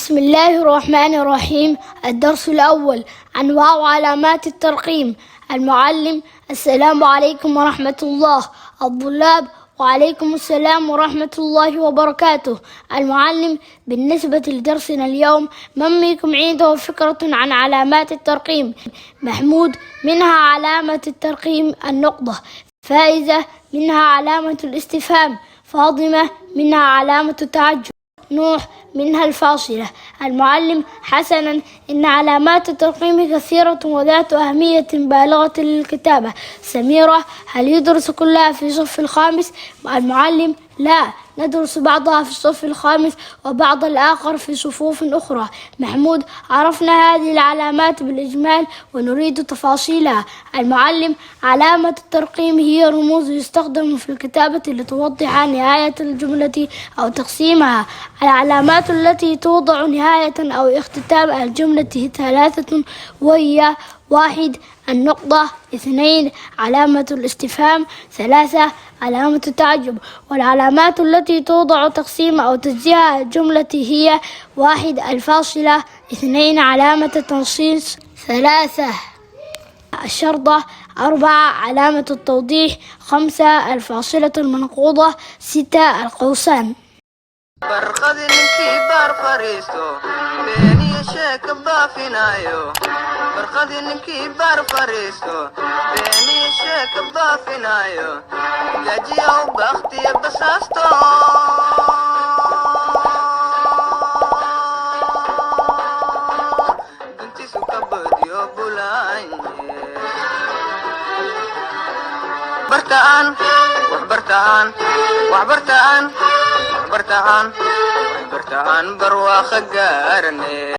بسم الله الرحمن الرحيم. الدرس الأول: أنواع وعلامات الترقيم. المعلم: السلام عليكم ورحمة الله. الطلاب: وعليكم السلام ورحمة الله وبركاته. المعلم: بالنسبة لدرسنا اليوم، من منكم عنده فكرة عن علامات الترقيم؟ محمود: منها علامة الترقيم النقطة. فائزة: منها علامة الاستفهام. فاطمة: منها علامة التعجب. نوح: منها الفاصلة. المعلم: حسنا، إن علامات الترقيم كثيرة وذات أهمية بالغة للكتابة. سميرة: هل يدرس كلها في الصف الخامس؟ المعلم: لا، ندرس بعضها في الصف الخامس وبعض الآخر في صفوف أخرى. محمود: عرفنا هذه العلامات بالإجمال ونريد تفاصيلها. المعلم: علامة الترقيم هي رموز يستخدم في الكتابة لتوضح نهاية الجملة أو تقسيمها. العلامات التي توضع نهاية أو اختتام الجملة ثلاثة، وهي: 1. النقطة. 2. علامة الاستفهام. 3. علامة التعجب. والعلامات التي توضع تقسيم أو تجزئة الجملة هي: 1. الفاصلة. 2. علامة التنصيص. 3. الشرطة. 4. علامة التوضيح. 5. الفاصلة المنقوضة. 6. القوسان. برقد الكبار فريستو بيني شيك بافينايو برقد الكبار فريستو بيني شيك بافينايو جاجيو بختي بساستو بنتي سكبديو بولاي برتان وحبرتان وحبرتان برتعان برواخ قارني.